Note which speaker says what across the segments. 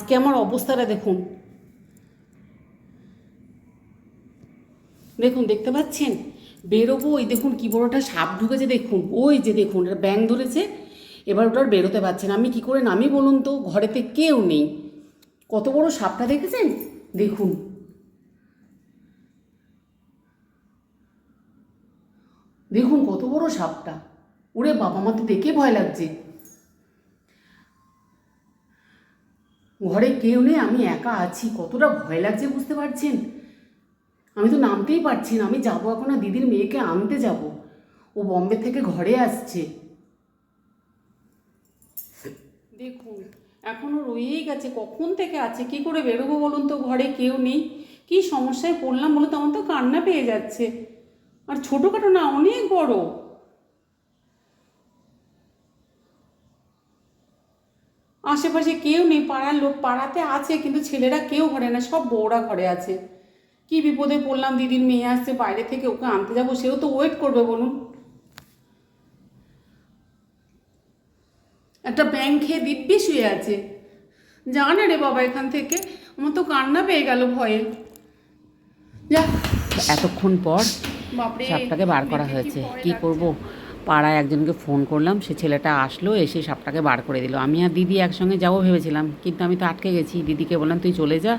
Speaker 1: আজকে আমার অবস্থাটা দেখুন, দেখুন দেখতে পাচ্ছেন, বেরোবো, ওই দেখুন কি বড়টা সাপ ঢুকেছে, দেখুন ওই যে দেখুন এটা ব্যাঙ ধরেছে, এবার ওটা আর বেরোতে পারছে না। আমি কি করে নামি বলুন তো, ঘরেতে কেউ নেই। কত বড় সাপটা দেখেছেন, দেখুন দেখুন কত বড় সাপটা। ওরে বাবা, আমার তো দেখে ভয় লাগছে। ঘরে কেউ নেই, আমি একা আছি, কতটা ভয় লাগছে বুঝতে পারছেন। আমি তো নামতেই পারছি না। আমি যাবো এখন, আর দিদির মেয়েকে আনতে যাব, ও বম্বে থেকে ঘরে আসছে। দেখুন এখনও রয়েই গেছে, কখন থেকে আছে, কি করে বেরোবো বলুন তো, ঘরে কেউ নেই। কি সমস্যায় পড়লাম বলো তো, আমার তো কান্না পেয়ে যাচ্ছে। আর ছোটোখাটো না, অনেক বড়। আশেপাশে কেউ নেই, পাড়ার লোক পাড়াতে আছে কিন্তু ছেলেরা কেউ ঘরে না, সব বউরা ঘরে আছে। কি বিপদে পড়লাম, দিদির মেয়ে আসছে বাইরে থেকে, ওকে আনতে যাবো, সেও তো ওয়েট করবে বলুন। একটা ব্যাঙ খেয়ে দিব্যি শুয়ে আছে। যা না রে বাবা এখান থেকে, আমার তো কান্না পেয়ে গেল ভয়ে। যা,
Speaker 2: এতক্ষণ পর
Speaker 1: বাপরে,
Speaker 2: সাপটাকে বার করা
Speaker 1: দেখে
Speaker 2: হয়েছে।
Speaker 1: ভয়
Speaker 2: কি করব,
Speaker 1: লাগছে।
Speaker 2: পাড়ায় একজনকে ফোন করলাম, সে ছেলেটা আসলো, এসে সাপটাকে বার করে দিল। আমি আর দিদি একসঙ্গে যাবো ভেবেছিলাম, কিন্তু আমি তো আটকে গেছি। দিদিকে বললাম তুই চলে যা,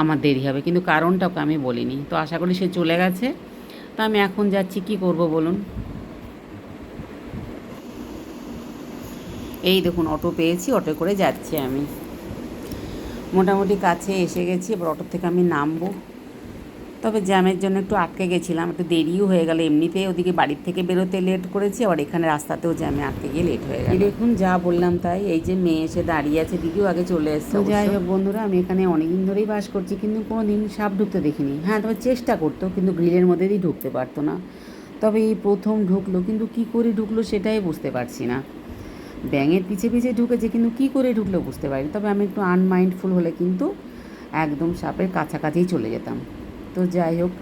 Speaker 2: আমার দেরি হবে, কিন্তু কারণটা ওকে আমি বলিনি। তো আশা করি সে চলে গেছে। তা আমি এখন যাচ্ছি, কি করব বলুন। এই দেখুন অটো পেয়েছি, অটো করে যাচ্ছি আমি। মোটামুটি কাছে এসে গেছি, এবার অটো থেকে আমি নামবো। তবে জ্যামের জন্য একটু আটকে গেছিলাম, একটু দেরিও হয়ে গেল। এমনিতেই ওদিকে বাড়ির থেকে বেরোতে লেট করেছি, আবার এখানে রাস্তাতেও জ্যামে আটকে গিয়ে লেট হয়ে গেল। দেখুন যা বললাম তাই, এই যে মেয়ে এসে দাঁড়িয়ে আছে, দিদিও আগে চলে এসছে। যাই হোক বন্ধুরা, আমি এখানে অনেকদিন ধরেই বাস করছি, কিন্তু কোনো দিন সাপ ঢুকতে দেখিনি। হ্যাঁ, তবে চেষ্টা করতো, কিন্তু গ্রিলের মধ্যে দিয়ে ঢুকতে পারতো না। তবে এই প্রথম ঢুকলো, কিন্তু কি করে ঢুকলো সেটাই বুঝতে পারছি না। ব্যাঙের পিছে পিছে ঢুকেছে, কিন্তু কি করে ঢুকলো বুঝতে পারিনি। তবে আমি একটু আনমাইন্ডফুল হলে কিন্তু একদম সাপের কাছাকাছিই চলে যেতাম। তো যাই হোক,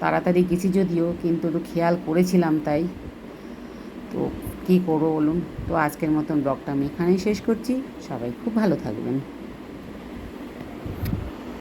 Speaker 2: তাড়াতাড়ি গেছি যদিও, কিন্তু একটু খেয়াল করেছিলাম তাই। তো কী করবো বলুন। তো আজকের মতন ব্লগটা আমি এখানেই শেষ করছি। সবাই খুব ভালো থাকবেন।